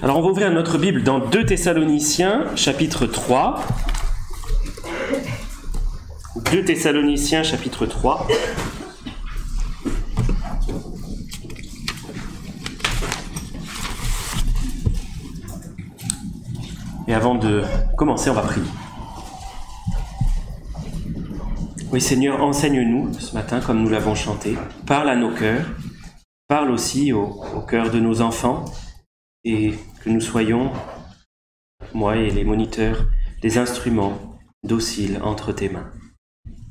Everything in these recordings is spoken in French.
Alors on va ouvrir notre Bible dans 2 Thessaloniciens, chapitre 3. 2 Thessaloniciens, chapitre 3. Et avant de commencer, on va prier. Oui Seigneur, enseigne-nous ce matin comme nous l'avons chanté. Parle à nos cœurs, parle aussi au cœur de nos enfants et que nous soyons, moi et les moniteurs, des instruments dociles entre tes mains.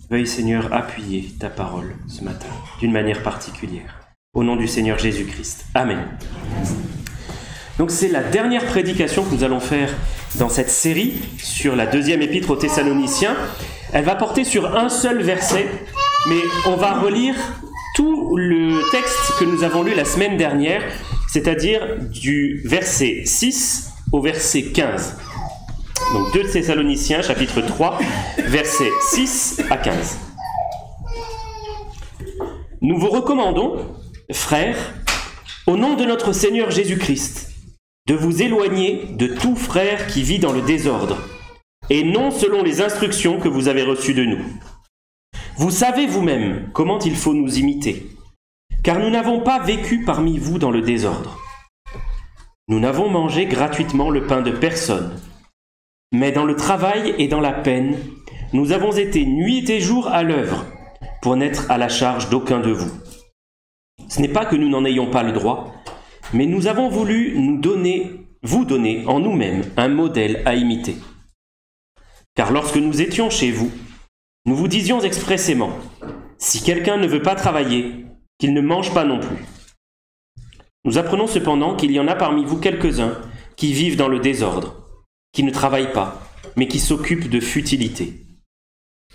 Veuille Seigneur appuyer ta parole ce matin d'une manière particulière. Au nom du Seigneur Jésus-Christ. Amen. Donc c'est la dernière prédication que nous allons faire dans cette série sur la deuxième épître aux Thessaloniciens. Elle va porter sur un seul verset, mais on va relire tout le texte que nous avons lu la semaine dernière, c'est-à-dire du verset 6 au verset 15. Donc 2 Thessaloniciens, chapitre 3, versets 6 à 15. Nous vous recommandons, frères, au nom de notre Seigneur Jésus-Christ, de vous éloigner de tout frère qui vit dans le désordre, et non selon les instructions que vous avez reçues de nous. Vous savez vous-même comment il faut nous imiter, car nous n'avons pas vécu parmi vous dans le désordre. Nous n'avons mangé gratuitement le pain de personne, mais dans le travail et dans la peine, nous avons été nuit et jour à l'œuvre pour n'être à la charge d'aucun de vous. Ce n'est pas que nous n'en ayons pas le droit, mais nous avons voulu vous donner en nous-mêmes un modèle à imiter. Car lorsque nous étions chez vous, nous vous disions expressément, si quelqu'un ne veut pas travailler, qu'il ne mange pas non plus. Nous apprenons cependant qu'il y en a parmi vous quelques-uns qui vivent dans le désordre, qui ne travaillent pas, mais qui s'occupent de futilité.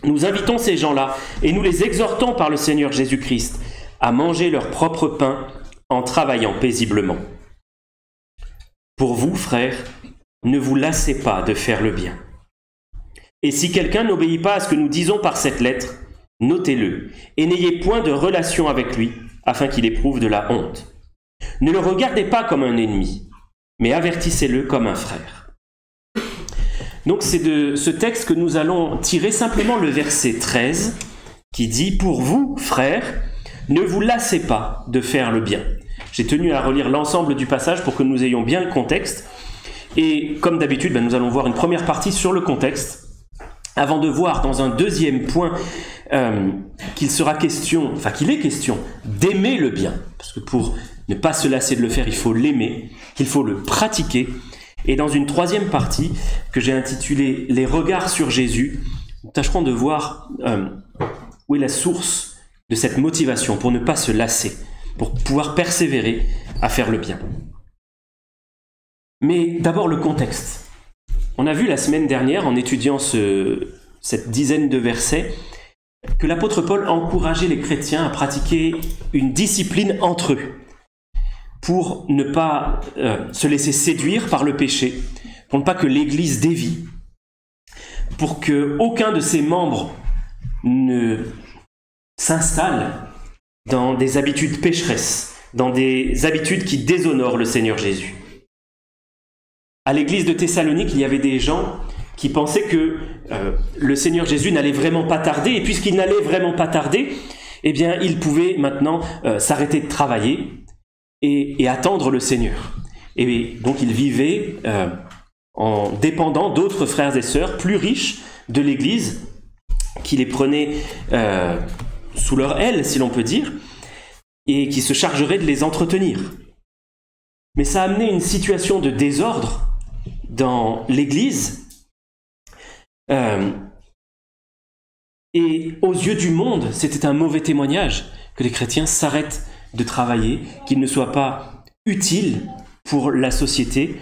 Nous invitons ces gens-là et nous les exhortons par le Seigneur Jésus-Christ à manger leur propre pain en travaillant paisiblement. Pour vous, frères, ne vous lassez pas de faire le bien. Et si quelqu'un n'obéit pas à ce que nous disons par cette lettre, notez-le et n'ayez point de relation avec lui, afin qu'il éprouve de la honte. Ne le regardez pas comme un ennemi, mais avertissez-le comme un frère. Donc c'est de ce texte que nous allons tirer simplement le verset 13, qui dit « Pour vous, frères, ne vous lassez pas de faire le bien ». J'ai tenu à relire l'ensemble du passage pour que nous ayons bien le contexte. Et comme d'habitude, nous allons voir une première partie sur le contexte, avant de voir dans un deuxième point qu'il est question d'aimer le bien. Parce que pour ne pas se lasser de le faire, il faut l'aimer, qu'il faut le pratiquer. Et dans une troisième partie, que j'ai intitulée « Les regards sur Jésus », nous tâcherons de voir où est la source de cette motivation pour ne pas se lasser, pour pouvoir persévérer à faire le bien. Mais d'abord le contexte. On a vu la semaine dernière, en étudiant cette dizaine de versets, que l'apôtre Paul encourageait les chrétiens à pratiquer une discipline entre eux, pour ne pas se laisser séduire par le péché, pour ne pas que l'Église dévie, pour qu'aucun de ses membres ne s'installe dans des habitudes pécheresses, dans des habitudes qui déshonorent le Seigneur Jésus. À l'église de Thessalonique, il y avait des gens qui pensaient que le Seigneur Jésus n'allait vraiment pas tarder, et puisqu'il n'allait vraiment pas tarder, eh bien, il pouvait maintenant s'arrêter de travailler et attendre le Seigneur. Et donc, ils vivaient en dépendant d'autres frères et sœurs plus riches de l'église, qui les prenaient sous leur aile, si l'on peut dire, et qui se chargeraient de les entretenir. Mais ça a amené une situation de désordre dans l'Église, et aux yeux du monde, c'était un mauvais témoignage que les chrétiens s'arrêtent de travailler, qu'ils ne soient pas utiles pour la société.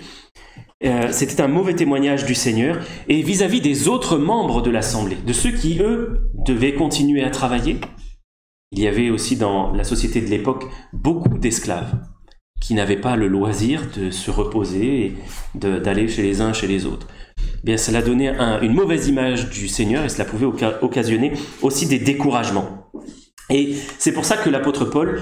C'était un mauvais témoignage du Seigneur, et vis-à-vis des autres membres de l'Assemblée, de ceux qui, eux, devaient continuer à travailler. Il y avait aussi dans la société de l'époque beaucoup d'esclaves qui n'avaient pas le loisir de se reposer et d'aller chez les uns chez les autres. Bien, cela donnait une mauvaise image du Seigneur et cela pouvait occasionner aussi des découragements. Et c'est pour ça que l'apôtre Paul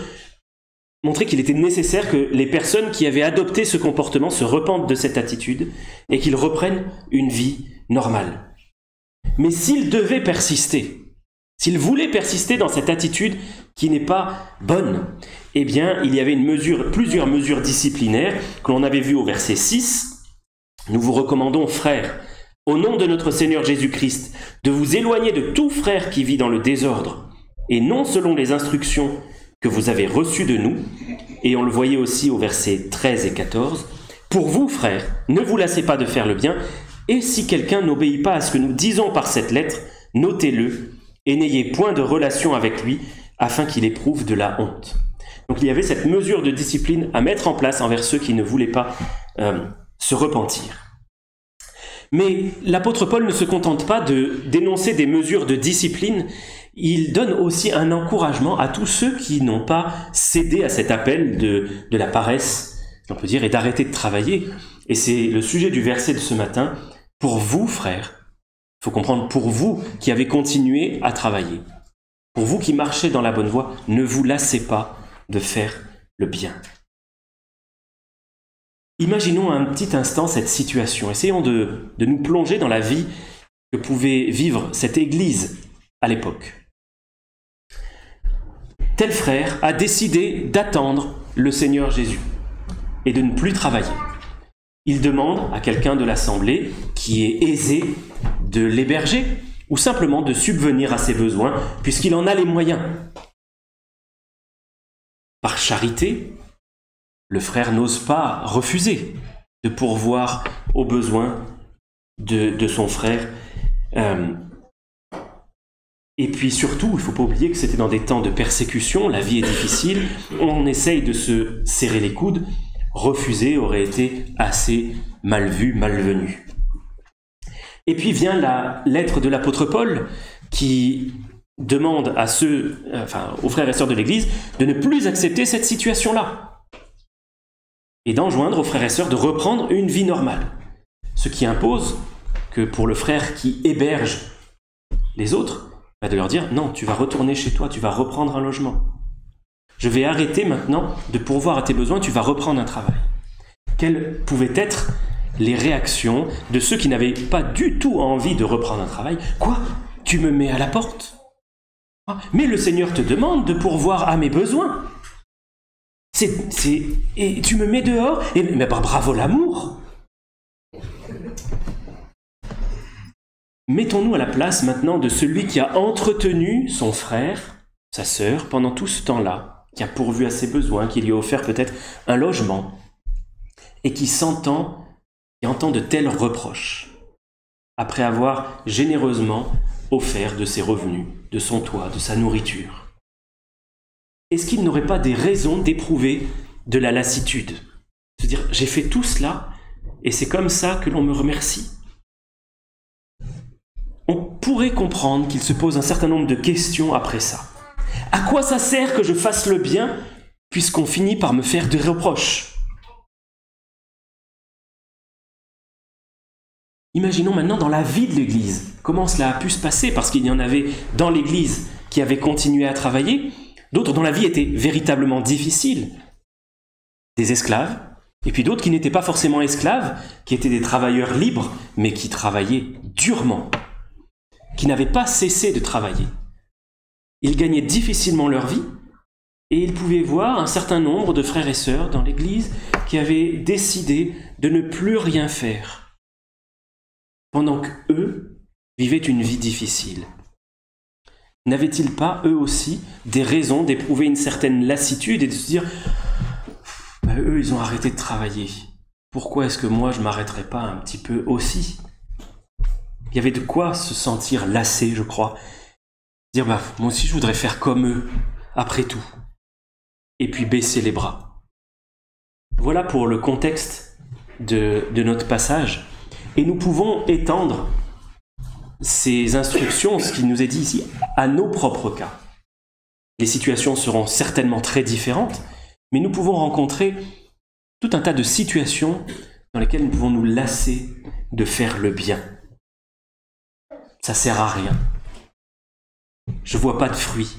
montrer qu'il était nécessaire que les personnes qui avaient adopté ce comportement se repentent de cette attitude et qu'ils reprennent une vie normale. Mais s'ils devaient persister, s'ils voulaient persister dans cette attitude qui n'est pas bonne, eh bien, il y avait plusieurs mesures disciplinaires que l'on avait vues au verset 6. Nous vous recommandons, frères, au nom de notre Seigneur Jésus-Christ, de vous éloigner de tout frère qui vit dans le désordre, et non selon les instructions que vous avez reçues de nous, et on le voyait aussi au verset 13 et 14. Pour vous, frères, ne vous lassez pas de faire le bien, et si quelqu'un n'obéit pas à ce que nous disons par cette lettre, notez-le, et n'ayez point de relation avec lui, afin qu'il éprouve de la honte. Donc il y avait cette mesure de discipline à mettre en place envers ceux qui ne voulaient pas se repentir. Mais l'apôtre Paul ne se contente pas de dénoncer des mesures de discipline, il donne aussi un encouragement à tous ceux qui n'ont pas cédé à cet appel de la paresse, on peut dire, et d'arrêter de travailler. Et c'est le sujet du verset de ce matin. Pour vous, frères, il faut comprendre, pour vous qui avez continué à travailler, pour vous qui marchez dans la bonne voie, ne vous lassez pas de faire le bien. Imaginons un petit instant cette situation. Essayons de nous plonger dans la vie que pouvait vivre cette Église à l'époque. Tel frère a décidé d'attendre le Seigneur Jésus et de ne plus travailler. Il demande à quelqu'un de l'assemblée qui est aisé de l'héberger ou simplement de subvenir à ses besoins puisqu'il en a les moyens. Par charité, le frère n'ose pas refuser de pourvoir aux besoins de son frère. Et puis surtout, il ne faut pas oublier que c'était dans des temps de persécution, la vie est difficile, on essaye de se serrer les coudes, refuser aurait été assez mal vu, malvenu. Et puis vient la lettre de l'apôtre Paul qui demande aux frères et sœurs de l'Église de ne plus accepter cette situation-là et d'enjoindre aux frères et sœurs de reprendre une vie normale. Ce qui impose que pour le frère qui héberge les autres, de leur dire « Non, tu vas retourner chez toi, tu vas reprendre un logement. Je vais arrêter maintenant de pourvoir à tes besoins, tu vas reprendre un travail. » Quelles pouvaient être les réactions de ceux qui n'avaient pas du tout envie de reprendre un travail? « Quoi? Tu me mets à la porte? Mais le Seigneur te demande de pourvoir à mes besoins. Et tu me mets dehors? Mais bravo l'amour! » Mettons-nous à la place maintenant de celui qui a entretenu son frère, sa sœur, pendant tout ce temps-là, qui a pourvu à ses besoins, qui lui a offert peut-être un logement, et qui entend de tels reproches, après avoir généreusement offert de ses revenus, de son toit, de sa nourriture. Est-ce qu'il n'aurait pas des raisons d'éprouver de la lassitude? Se dire, j'ai fait tout cela, et c'est comme ça que l'on me remercie. On pourrait comprendre qu'il se pose un certain nombre de questions après ça. À quoi ça sert que je fasse le bien, puisqu'on finit par me faire des reproches? Imaginons maintenant dans la vie de l'Église, comment cela a pu se passer, parce qu'il y en avait dans l'Église qui avaient continué à travailler, d'autres dont la vie était véritablement difficile, des esclaves, et puis d'autres qui n'étaient pas forcément esclaves, qui étaient des travailleurs libres, mais qui travaillaient durement, qui n'avaient pas cessé de travailler. Ils gagnaient difficilement leur vie, et ils pouvaient voir un certain nombre de frères et sœurs dans l'Église qui avaient décidé de ne plus rien faire, pendant qu'eux vivaient une vie difficile. N'avaient-ils pas, eux aussi, des raisons d'éprouver une certaine lassitude et de se dire « Eux, ils ont arrêté de travailler. Pourquoi est-ce que moi, je ne m'arrêterais pas un petit peu aussi ?» Il y avait de quoi se sentir lassé, je crois. Dire « Moi aussi, je voudrais faire comme eux, après tout. » Et puis baisser les bras. Voilà pour le contexte de notre passage. Et nous pouvons étendre ces instructions, ce qui nous est dit ici, à nos propres cas. Les situations seront certainement très différentes, mais nous pouvons rencontrer tout un tas de situations dans lesquelles nous pouvons nous lasser de faire le bien. Ça sert à rien. Je vois pas de fruits.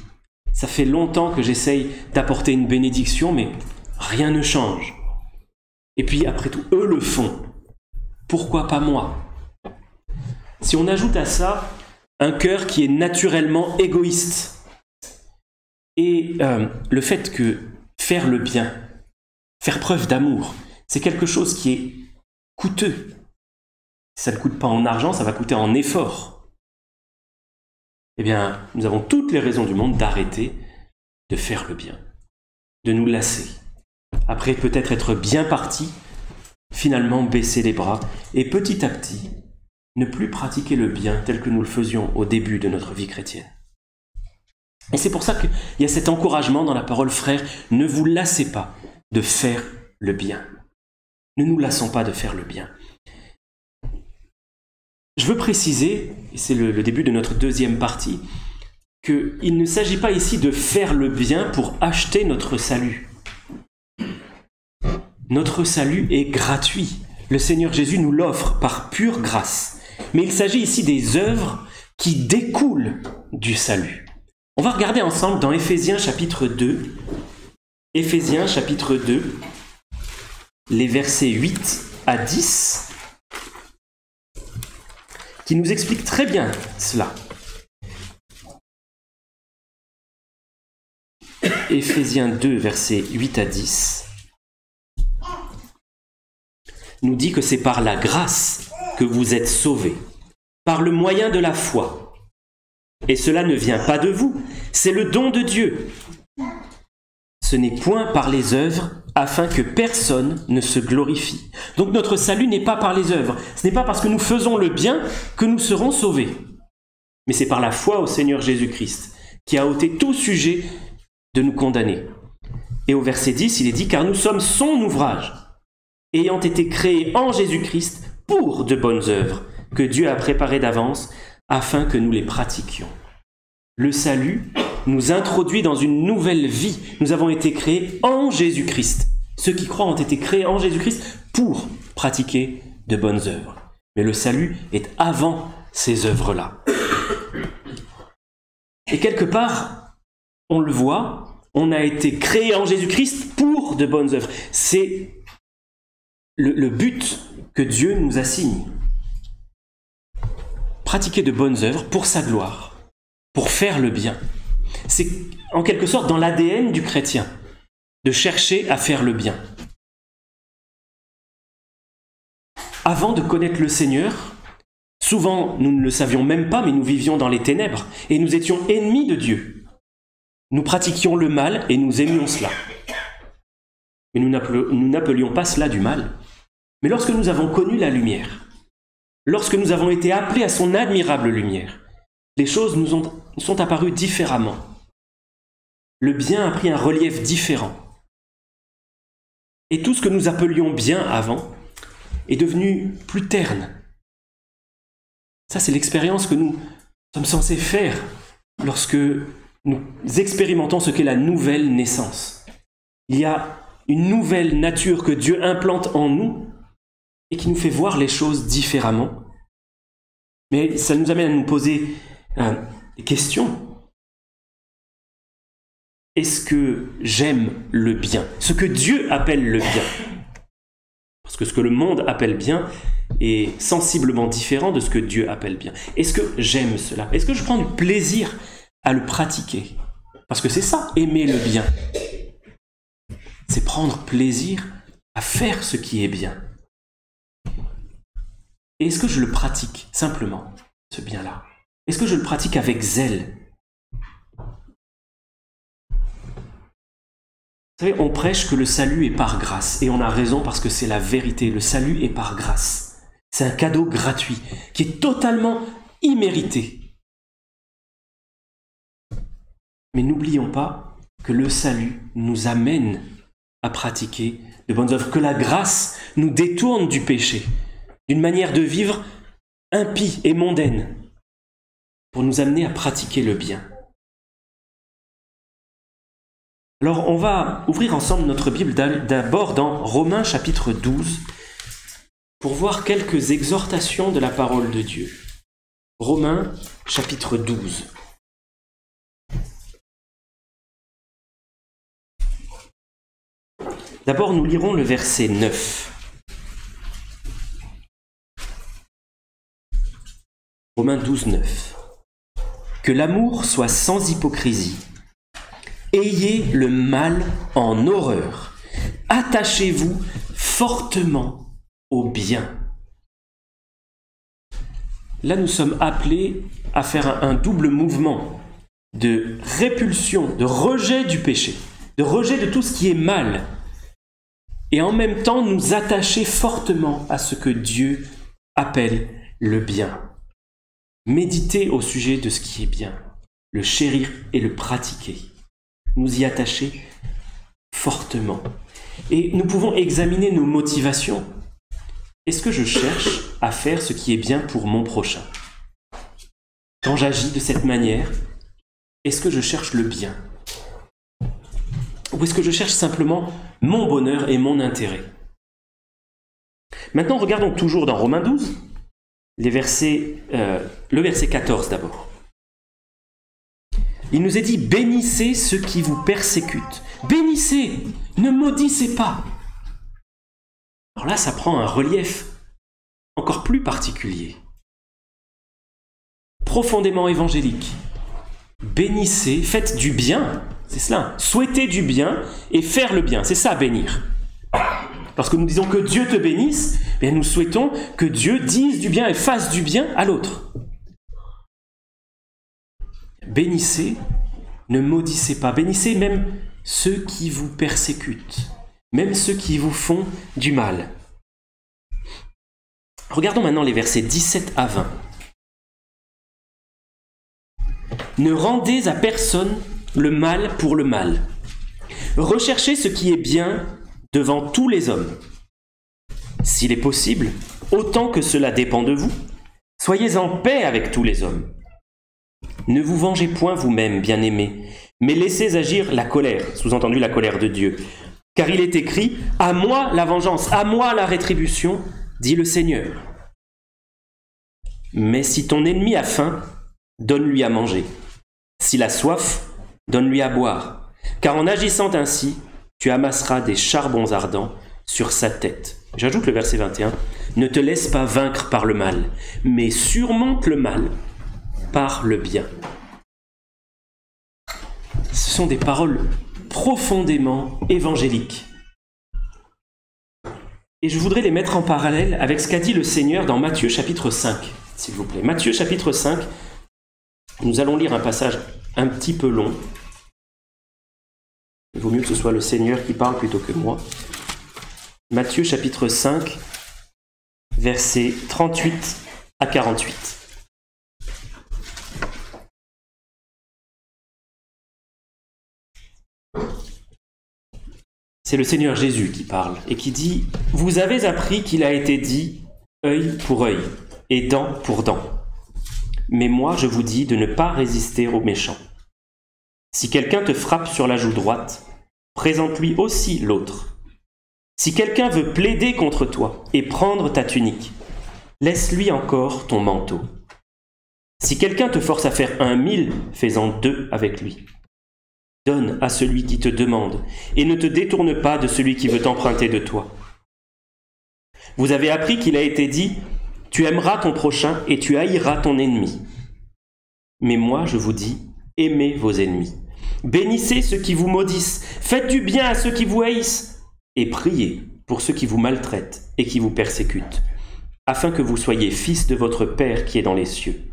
Ça fait longtemps que j'essaye d'apporter une bénédiction, mais rien ne change. Et puis après tout, eux le font. Pourquoi pas moi? Si on ajoute à ça un cœur qui est naturellement égoïste, et le fait que faire le bien, faire preuve d'amour, c'est quelque chose qui est coûteux. Si ça ne coûte pas en argent, ça va coûter en effort. Eh bien, nous avons toutes les raisons du monde d'arrêter de faire le bien, de nous lasser. Après peut-être être bien parti, finalement baisser les bras et petit à petit, ne plus pratiquer le bien tel que nous le faisions au début de notre vie chrétienne. Et c'est pour ça qu'il y a cet encouragement dans la parole, frère, ne vous lassez pas de faire le bien. Ne nous lassons pas de faire le bien. Je veux préciser, et c'est le début de notre deuxième partie, qu'il ne s'agit pas ici de faire le bien pour acheter notre salut. Notre salut est gratuit. Le Seigneur Jésus nous l'offre par pure grâce. Mais il s'agit ici des œuvres qui découlent du salut. On va regarder ensemble dans Éphésiens chapitre 2. Éphésiens chapitre 2, les versets 8 à 10, qui nous expliquent très bien cela. Éphésiens 2, versets 8 à 10, nous dit que c'est par la grâce que vous êtes sauvés, par le moyen de la foi. Et cela ne vient pas de vous, c'est le don de Dieu. Ce n'est point par les œuvres, afin que personne ne se glorifie. Donc notre salut n'est pas par les œuvres. Ce n'est pas parce que nous faisons le bien que nous serons sauvés. Mais c'est par la foi au Seigneur Jésus-Christ, qui a ôté tout sujet de nous condamner. Et au verset 10, il est dit « Car nous sommes son ouvrage, ayant été créés en Jésus-Christ pour de bonnes œuvres, que Dieu a préparées d'avance, afin que nous les pratiquions. » Le salut nous introduit dans une nouvelle vie. Nous avons été créés en Jésus-Christ. Ceux qui croient ont été créés en Jésus-Christ pour pratiquer de bonnes œuvres. Mais le salut est avant ces œuvres-là. Et quelque part, on le voit, on a été créés en Jésus-Christ pour de bonnes œuvres. C'est le but que Dieu nous assigne. Pratiquer de bonnes œuvres pour sa gloire, pour faire le bien. C'est en quelque sorte dans l'ADN du chrétien, de chercher à faire le bien. Avant de connaître le Seigneur, souvent nous ne le savions même pas, mais nous vivions dans les ténèbres et nous étions ennemis de Dieu. Nous pratiquions le mal et nous aimions cela. Mais nous n'appelions pas cela du mal. Mais lorsque nous avons connu la lumière, lorsque nous avons été appelés à son admirable lumière, les choses nous sont apparues différemment. Le bien a pris un relief différent. Et tout ce que nous appelions bien avant est devenu plus terne. Ça, c'est l'expérience que nous sommes censés faire lorsque nous expérimentons ce qu'est la nouvelle naissance. Il y a une nouvelle nature que Dieu implante en nous et qui nous fait voir les choses différemment. Mais ça nous amène à nous poser des questions. Est-ce que j'aime le bien? Ce que Dieu appelle le bien. Parce que ce que le monde appelle bien est sensiblement différent de ce que Dieu appelle bien. Est-ce que j'aime cela? Est-ce que je prends du plaisir à le pratiquer? Parce que c'est ça, aimer le bien. C'est prendre plaisir à faire ce qui est bien. Et est-ce que je le pratique simplement, ce bien-là? Est-ce que je le pratique avec zèle? Vous savez, on prêche que le salut est par grâce, et on a raison parce que c'est la vérité. Le salut est par grâce. C'est un cadeau gratuit, qui est totalement immérité. Mais n'oublions pas que le salut nous amène à pratiquer de bonnes œuvres, que la grâce nous détourne du péché, d'une manière de vivre impie et mondaine, pour nous amener à pratiquer le bien. Alors, on va ouvrir ensemble notre Bible d'abord dans Romains chapitre 12 pour voir quelques exhortations de la parole de Dieu. Romains chapitre 12. D'abord, nous lirons le verset 9. Romains 12, 9. Que l'amour soit sans hypocrisie. Ayez le mal en horreur. Attachez-vous fortement au bien. Là, nous sommes appelés à faire un double mouvement de répulsion, de rejet du péché, de rejet de tout ce qui est mal, et en même temps nous attacher fortement à ce que Dieu appelle le bien. Méditer au sujet de ce qui est bien, le chérir et le pratiquer. Nous y attacher fortement. Et nous pouvons examiner nos motivations. Est-ce que je cherche à faire ce qui est bien pour mon prochain? Quand j'agis de cette manière, est-ce que je cherche le bien? Ou est-ce que je cherche simplement mon bonheur et mon intérêt? Maintenant, regardons toujours dans Romains 12, le verset 14 d'abord. Il nous est dit, bénissez ceux qui vous persécutent. Bénissez, ne maudissez pas. Alors là, ça prend un relief encore plus particulier, profondément évangélique. Bénissez, faites du bien, c'est cela, souhaitez du bien et faire le bien, c'est ça bénir. Lorsque nous disons que Dieu te bénisse, bien nous souhaitons que Dieu dise du bien et fasse du bien à l'autre. Bénissez, ne maudissez pas, bénissez même ceux qui vous persécutent, même ceux qui vous font du mal. Regardons maintenant les versets 17 à 20. Ne rendez à personne le mal pour le mal. Recherchez ce qui est bien devant tous les hommes. S'il est possible, autant que cela dépend de vous, soyez en paix avec tous les hommes. Ne vous vengez point vous-même, bien-aimés, mais laissez agir la colère, sous-entendu la colère de Dieu. Car il est écrit, « À moi la vengeance, à moi la rétribution, dit le Seigneur. » Mais si ton ennemi a faim, donne-lui à manger. S'il a soif, donne-lui à boire. Car en agissant ainsi, tu amasseras des charbons ardents sur sa tête. J'ajoute le verset 21. Ne te laisse pas vaincre par le mal, mais surmonte le mal par le bien. Ce sont des paroles profondément évangéliques. Et je voudrais les mettre en parallèle avec ce qu'a dit le Seigneur dans Matthieu chapitre 5, s'il vous plaît. Matthieu chapitre 5, nous allons lire un passage un petit peu long. Il vaut mieux que ce soit le Seigneur qui parle plutôt que moi. Matthieu chapitre 5, versets 38 à 48. C'est le Seigneur Jésus qui parle et qui dit « Vous avez appris qu'il a été dit œil pour œil et dent pour dent. Mais moi, je vous dis de ne pas résister aux méchants. Si quelqu'un te frappe sur la joue droite, présente-lui aussi l'autre. Si quelqu'un veut plaider contre toi et prendre ta tunique, laisse-lui encore ton manteau. Si quelqu'un te force à faire 1000, fais-en 2 avec lui. Donne à celui qui te demande, et ne te détourne pas de celui qui veut t'emprunter de toi. Vous avez appris qu'il a été dit, tu aimeras ton prochain et tu haïras ton ennemi. Mais moi, je vous dis, aimez vos ennemis. Bénissez ceux qui vous maudissent, faites du bien à ceux qui vous haïssent, et priez pour ceux qui vous maltraitent et qui vous persécutent, afin que vous soyez fils de votre Père qui est dans les cieux.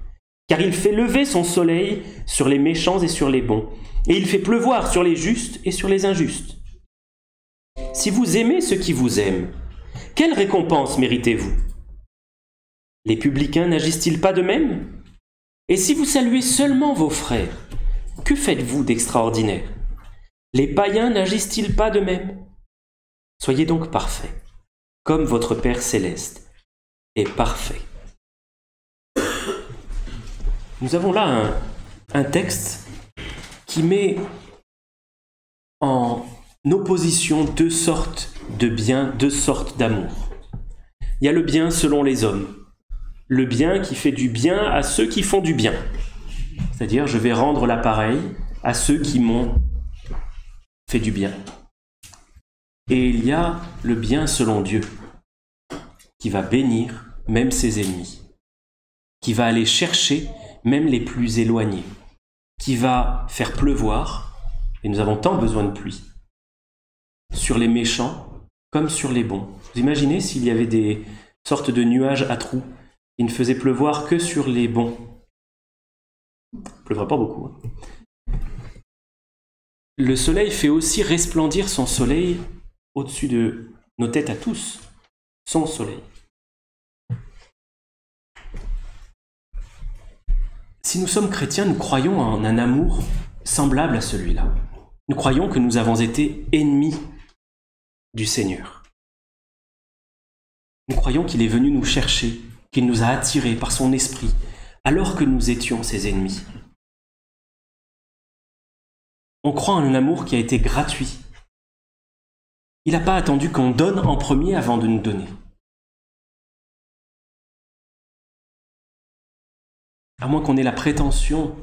Car il fait lever son soleil sur les méchants et sur les bons, et il fait pleuvoir sur les justes et sur les injustes. Si vous aimez ceux qui vous aiment, quelle récompense méritez-vous? Les publicains n'agissent-ils pas de même? Et si vous saluez seulement vos frères, que faites-vous d'extraordinaire? Les païens n'agissent-ils pas de même? Soyez donc parfaits, comme votre Père céleste est parfait. Nous avons là un texte qui met en opposition 2 sortes de biens, 2 sortes d'amour. Il y a le bien selon les hommes, le bien qui fait du bien à ceux qui font du bien. C'est-à-dire, je vais rendre l'appareil à ceux qui m'ont fait du bien. Et il y a le bien selon Dieu, qui va bénir même ses ennemis, qui va aller chercher même les plus éloignés, qui va faire pleuvoir, et nous avons tant besoin de pluie, sur les méchants comme sur les bons. Vous imaginez s'il y avait des sortes de nuages à trous qui ne faisaient pleuvoir que sur les bons? Il ne pleuvrait pas beaucoup. Hein. Le soleil fait aussi resplendir son soleil au-dessus de nos têtes à tous, son soleil. Si nous sommes chrétiens, nous croyons en un amour semblable à celui-là. Nous croyons que nous avons été ennemis du Seigneur. Nous croyons qu'il est venu nous chercher, qu'il nous a attirés par son esprit, alors que nous étions ses ennemis. On croit en un amour qui a été gratuit. Il n'a pas attendu qu'on donne en premier avant de nous donner. À moins qu'on ait la prétention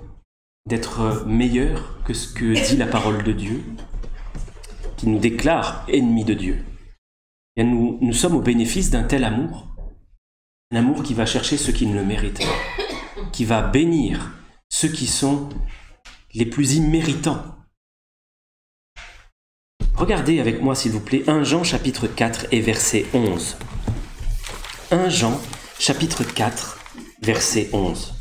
d'être meilleur que ce que dit la parole de Dieu, qui nous déclare ennemis de Dieu. Et nous sommes au bénéfice d'un tel amour, un amour qui va chercher ceux qui ne le méritent pas, qui va bénir ceux qui sont les plus imméritants. Regardez avec moi, s'il vous plaît, 1 Jean chapitre 4 et verset 11. 1 Jean chapitre 4, verset 11.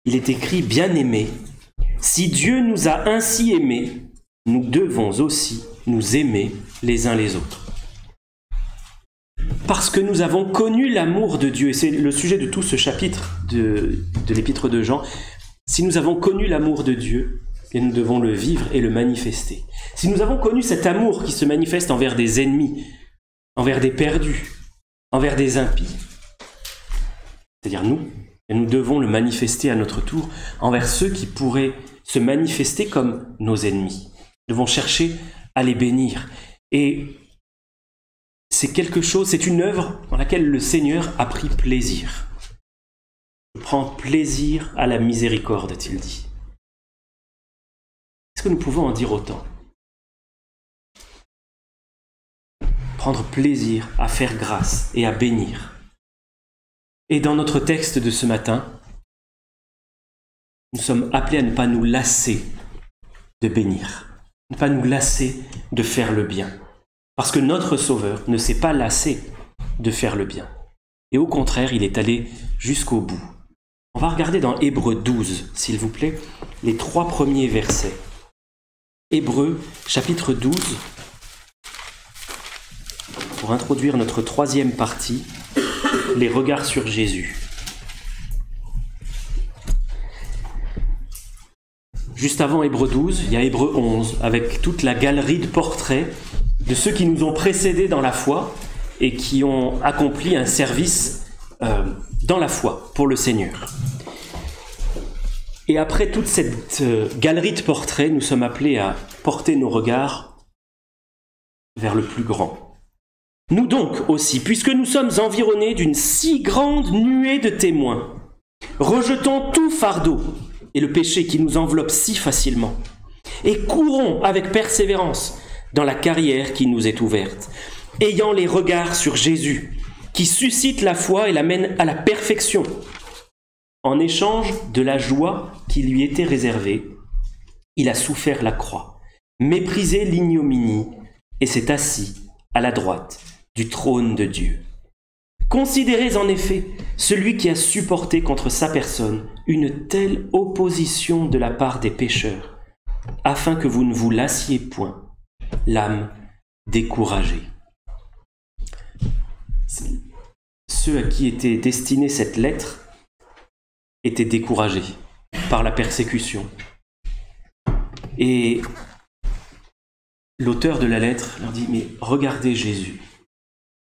Il est écrit, bien-aimés, si Dieu nous a ainsi aimés, nous devons aussi nous aimer les uns les autres. Parce que nous avons connu l'amour de Dieu, et c'est le sujet de tout ce chapitre de l'épître de Jean, si nous avons connu l'amour de Dieu, et nous devons le vivre et le manifester. Si nous avons connu cet amour qui se manifeste envers des ennemis, envers des perdus, envers des impies, c'est-à-dire nous, et nous devons le manifester à notre tour envers ceux qui pourraient se manifester comme nos ennemis. Nous devons chercher à les bénir. Et c'est quelque chose, c'est une œuvre dans laquelle le Seigneur a pris plaisir. Je prends plaisir à la miséricorde, a-t-il dit. Est-ce que nous pouvons en dire autant? Prendre plaisir à faire grâce et à bénir. Et dans notre texte de ce matin, nous sommes appelés à ne pas nous lasser de bénir, ne pas nous lasser de faire le bien. Parce que notre Sauveur ne s'est pas lassé de faire le bien. Et au contraire, il est allé jusqu'au bout. On va regarder dans Hébreux 12, s'il vous plaît, les 3 premiers versets. Hébreux, chapitre 12, pour introduire notre 3e partie, les regards sur Jésus. Juste avant Hébreux 12, il y a Hébreux 11, avec toute la galerie de portraits de ceux qui nous ont précédés dans la foi et qui ont accompli un service dans la foi pour le Seigneur. Et après toute cette galerie de portraits, nous sommes appelés à porter nos regards vers le plus grand. Nous donc aussi, puisque nous sommes environnés d'une si grande nuée de témoins, rejetons tout fardeau et le péché qui nous enveloppe si facilement, et courons avec persévérance dans la carrière qui nous est ouverte, ayant les regards sur Jésus, qui suscite la foi et l'amène à la perfection, en échange de la joie qui lui était réservée. Il a souffert la croix, méprisé l'ignominie, et s'est assis à la droite du trône de Dieu. Considérez en effet celui qui a supporté contre sa personne une telle opposition de la part des pécheurs, afin que vous ne vous lassiez point, l'âme découragée. Ceux à qui était destinée cette lettre étaient découragés par la persécution. Et l'auteur de la lettre leur dit, mais regardez Jésus.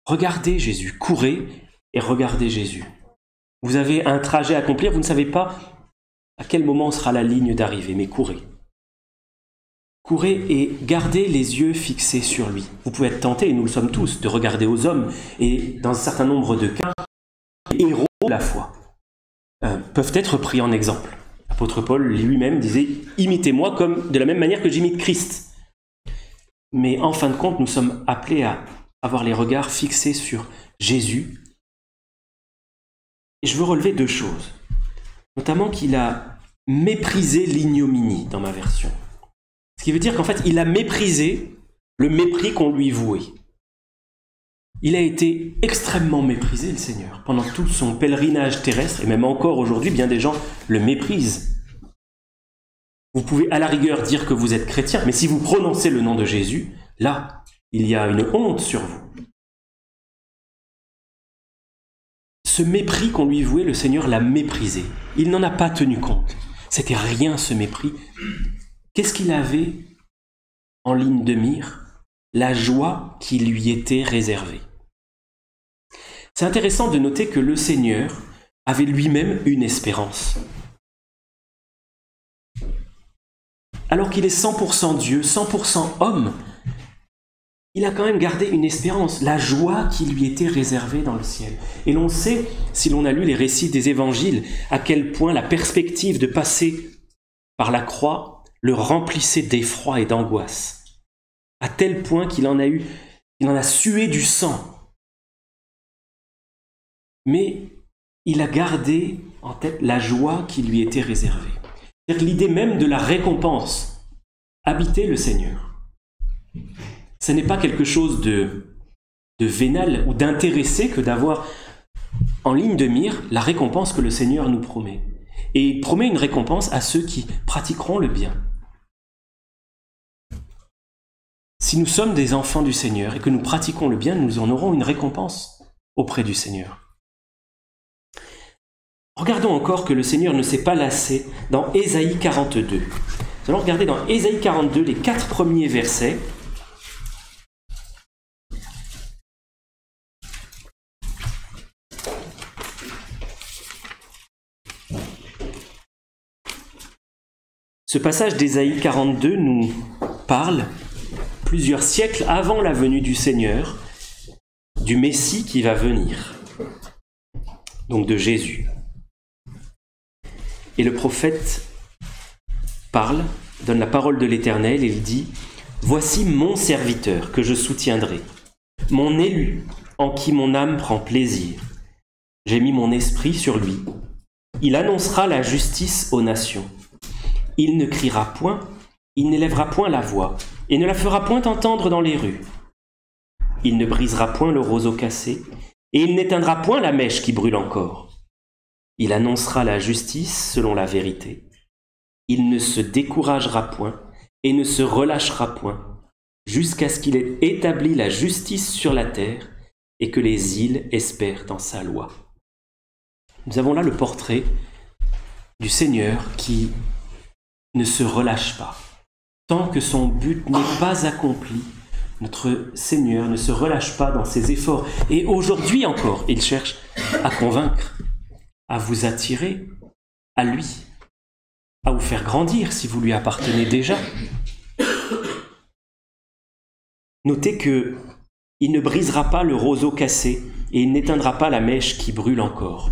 Regardez Jésus, courez et regardez Jésus. Vous avez un trajet à accomplir, vous ne savez pas à quel moment sera la ligne d'arrivée, mais courez. Courez et gardez les yeux fixés sur lui. Vous pouvez être tentés, et nous le sommes tous, de regarder aux hommes, et dans un certain nombre de cas, les héros de la foi. peuvent être pris en exemple. L'apôtre Paul lui-même disait « Imitez-moi comme de la même manière que j'imite Christ ». Mais en fin de compte, nous sommes appelés à avoir les regards fixés sur Jésus. Et je veux relever deux choses. Notamment qu'il a méprisé l'ignominie dans ma version. Ce qui veut dire qu'en fait, il a méprisé le mépris qu'on lui vouait. Il a été extrêmement méprisé, le Seigneur, pendant tout son pèlerinage terrestre, et même encore aujourd'hui, bien des gens le méprisent. Vous pouvez à la rigueur dire que vous êtes chrétien, mais si vous prononcez le nom de Jésus, là, il y a une honte sur vous. Ce mépris qu'on lui vouait, le Seigneur l'a méprisé. Il n'en a pas tenu compte. C'était rien, ce mépris. Qu'est-ce qu'il avait en ligne de mire? La joie qui lui était réservée. C'est intéressant de noter que le Seigneur avait lui-même une espérance. Alors qu'il est 100% Dieu, 100% homme, il a quand même gardé une espérance, la joie qui lui était réservée dans le ciel. Et l'on sait, si l'on a lu les récits des évangiles, à quel point la perspective de passer par la croix le remplissait d'effroi et d'angoisse. À tel point qu'il en a sué du sang. Mais il a gardé en tête la joie qui lui était réservée. C'est-à-dire que l'idée même de la récompense habitait le Seigneur. Ce n'est pas quelque chose de vénal ou d'intéressé que d'avoir en ligne de mire la récompense que le Seigneur nous promet. Et il promet une récompense à ceux qui pratiqueront le bien. Si nous sommes des enfants du Seigneur et que nous pratiquons le bien, nous en aurons une récompense auprès du Seigneur. Regardons encore que le Seigneur ne s'est pas lassé dans Ésaïe 42. Nous allons regarder dans Ésaïe 42 les 4 premiers versets. Ce passage d'Ésaïe 42 nous parle, plusieurs siècles avant la venue du Seigneur, du Messie qui va venir, donc de Jésus. Et le prophète parle, donne la parole de l'Éternel et il dit « Voici mon serviteur que je soutiendrai, mon élu en qui mon âme prend plaisir. J'ai mis mon esprit sur lui. Il annoncera la justice aux nations. Il ne criera point, il n'élèvera point la voix et ne la fera point entendre dans les rues. Il ne brisera point le roseau cassé et il n'éteindra point la mèche qui brûle encore. Il annoncera la justice selon la vérité. Il ne se découragera point et ne se relâchera point, jusqu'à ce qu'il ait établi la justice sur la terre et que les îles espèrent dans sa loi. » Nous avons là le portrait du Seigneur qui ne se relâche pas. Tant que son but n'est pas accompli, notre Seigneur ne se relâche pas dans ses efforts. Et aujourd'hui encore, il cherche à convaincre, à vous attirer à lui, à vous faire grandir si vous lui appartenez déjà. Notez que il ne brisera pas le roseau cassé et il n'éteindra pas la mèche qui brûle encore.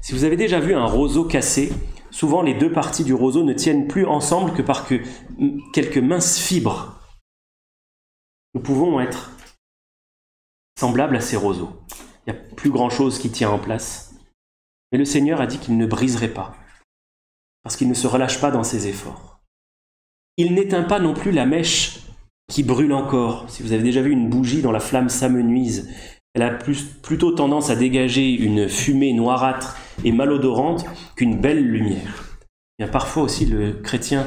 Si vous avez déjà vu un roseau cassé, souvent les deux parties du roseau ne tiennent plus ensemble que par quelques minces fibres. Nous pouvons être semblables à ces roseaux. Il n'y a plus grand-chose qui tient en place. Mais le Seigneur a dit qu'il ne briserait pas, parce qu'il ne se relâche pas dans ses efforts. Il n'éteint pas non plus la mèche qui brûle encore. Si vous avez déjà vu une bougie dont la flamme s'amenuise, elle a plutôt tendance à dégager une fumée noirâtre et malodorante qu'une belle lumière. Et parfois aussi, le chrétien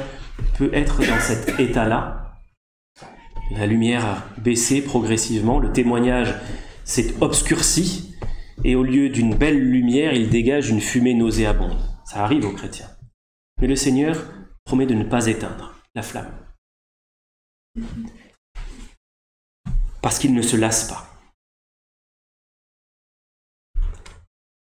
peut être dans cet état-là. La lumière a baissé progressivement, le témoignage s'est obscurci, et au lieu d'une belle lumière, il dégage une fumée nauséabonde. Ça arrive aux chrétiens. Mais le Seigneur promet de ne pas éteindre la flamme. Parce qu'il ne se lasse pas.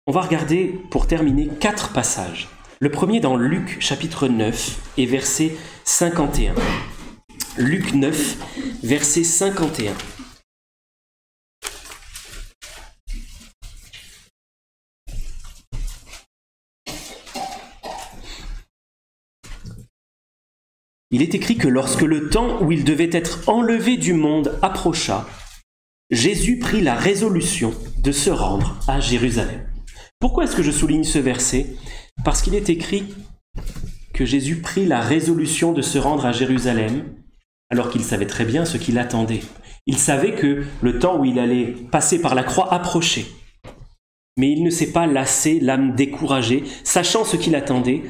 On va regarder, pour terminer, 4 passages. Le premier dans Luc, chapitre 9, et verset 51. Luc 9, verset 51. il est écrit que lorsque le temps où il devait être enlevé du monde approcha, Jésus prit la résolution de se rendre à Jérusalem. Pourquoi est-ce que je souligne ce verset? Parce qu'il est écrit que Jésus prit la résolution de se rendre à Jérusalem alors qu'il savait très bien ce qui l'attendait. Il savait que le temps où il allait passer par la croix approchait. Mais il ne s'est pas lassé, l'âme découragée, sachant ce qui l'attendait.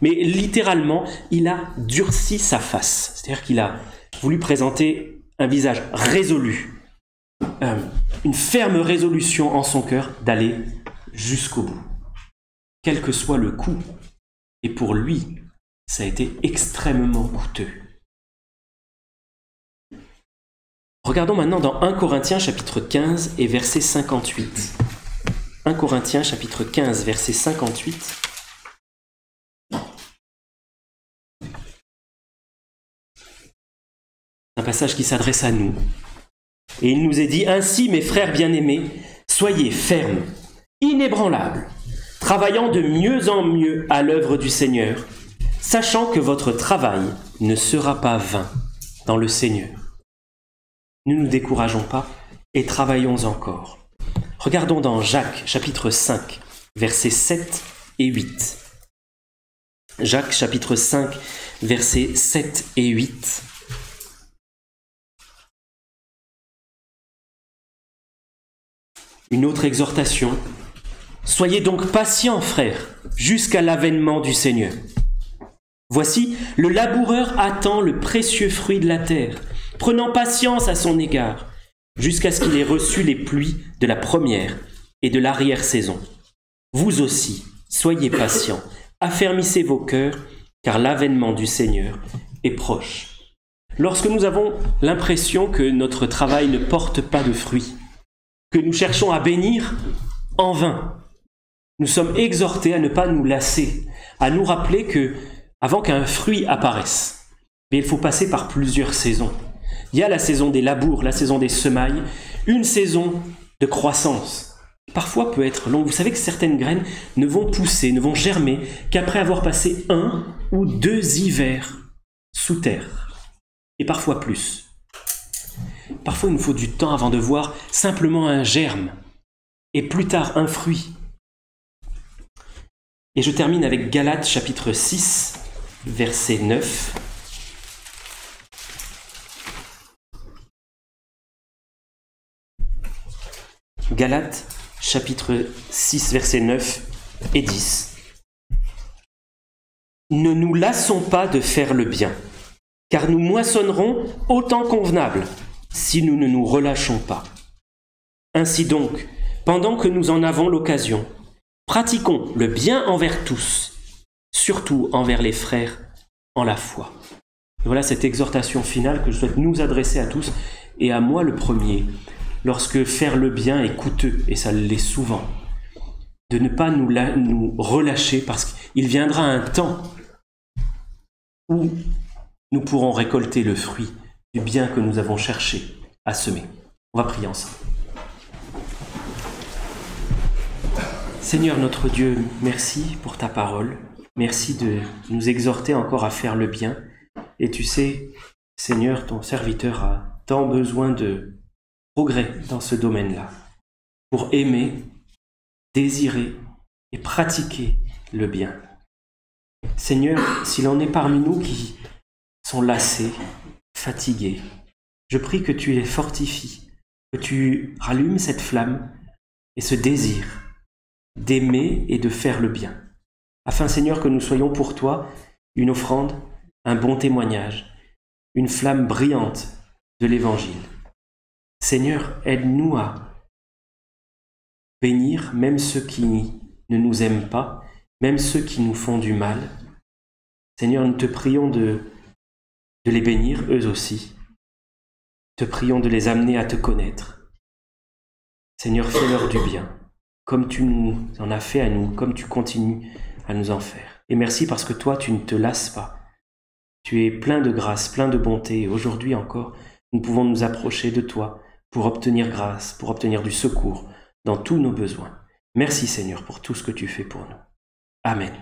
Mais littéralement, il a durci sa face. C'est-à-dire qu'il a voulu présenter un visage résolu, une ferme résolution en son cœur d'aller jusqu'au bout, quel que soit le coût. Et pour lui, ça a été extrêmement coûteux. Regardons maintenant dans 1 Corinthiens chapitre 15 et verset 58. 1 Corinthiens chapitre 15 verset 58. Un passage qui s'adresse à nous. Et il nous est dit: ainsi, mes frères bien-aimés, soyez fermes, inébranlables, travaillant de mieux en mieux à l'œuvre du Seigneur, sachant que votre travail ne sera pas vain dans le Seigneur. Ne nous décourageons pas et travaillons encore. Regardons dans Jacques chapitre 5, versets 7 et 8. Jacques chapitre 5, versets 7 et 8. Une autre exhortation. Soyez donc patients, frères, jusqu'à l'avènement du Seigneur. Voici, le laboureur attend le précieux fruit de la terre, prenant patience à son égard, jusqu'à ce qu'il ait reçu les pluies de la première et de l'arrière-saison. Vous aussi, soyez patients, affermissez vos cœurs, car l'avènement du Seigneur est proche. Lorsque nous avons l'impression que notre travail ne porte pas de fruits, que nous cherchons à bénir en vain, nous sommes exhortés à ne pas nous lasser, à nous rappeler que, avant qu'un fruit apparaisse, il faut passer par plusieurs saisons. Il y a la saison des labours, la saison des semailles, une saison de croissance. Parfois peut être longue. Vous savez que certaines graines ne vont pousser, ne vont germer qu'après avoir passé 1 ou 2 hivers sous terre. Et parfois plus. Parfois il nous faut du temps avant de voir simplement un germe. Et plus tard un fruit. Et je termine avec Galates chapitre 6, verset 9. Galates chapitre 6, verset 9 et 10. Ne nous lassons pas de faire le bien, car nous moissonnerons au temps convenable, si nous ne nous relâchons pas. Ainsi donc, pendant que nous en avons l'occasion, pratiquons le bien envers tous, surtout envers les frères en la foi. Et voilà cette exhortation finale que je souhaite nous adresser à tous, et à moi le premier, lorsque faire le bien est coûteux, et ça l'est souvent, de ne pas nous relâcher, parce qu'il viendra un temps où nous pourrons récolter le fruit du bien que nous avons cherché à semer. On va prier ensemble. Seigneur notre Dieu, merci pour ta parole. Merci de nous exhorter encore à faire le bien. Et tu sais, Seigneur, ton serviteur a tant besoin de progrès dans ce domaine-là, pour aimer, désirer et pratiquer le bien. Seigneur, s'il en est parmi nous qui sont lassés, fatigués, je prie que tu les fortifies, que tu rallumes cette flamme et ce désir d'aimer et de faire le bien, afin, Seigneur, que nous soyons pour toi une offrande, un bon témoignage, une flamme brillante de l'Évangile. Seigneur, aide-nous à bénir même ceux qui ne nous aiment pas, même ceux qui nous font du mal. Seigneur, nous te prions de les bénir eux aussi. Te prions de les amener à te connaître. Seigneur, fais-leur du bien, comme tu nous en as fait à nous, comme tu continues à nous en faire. Et merci parce que toi, tu ne te lasses pas. Tu es plein de grâce, plein de bonté. Et aujourd'hui encore, nous pouvons nous approcher de toi pour obtenir grâce, pour obtenir du secours dans tous nos besoins. Merci Seigneur pour tout ce que tu fais pour nous. Amen.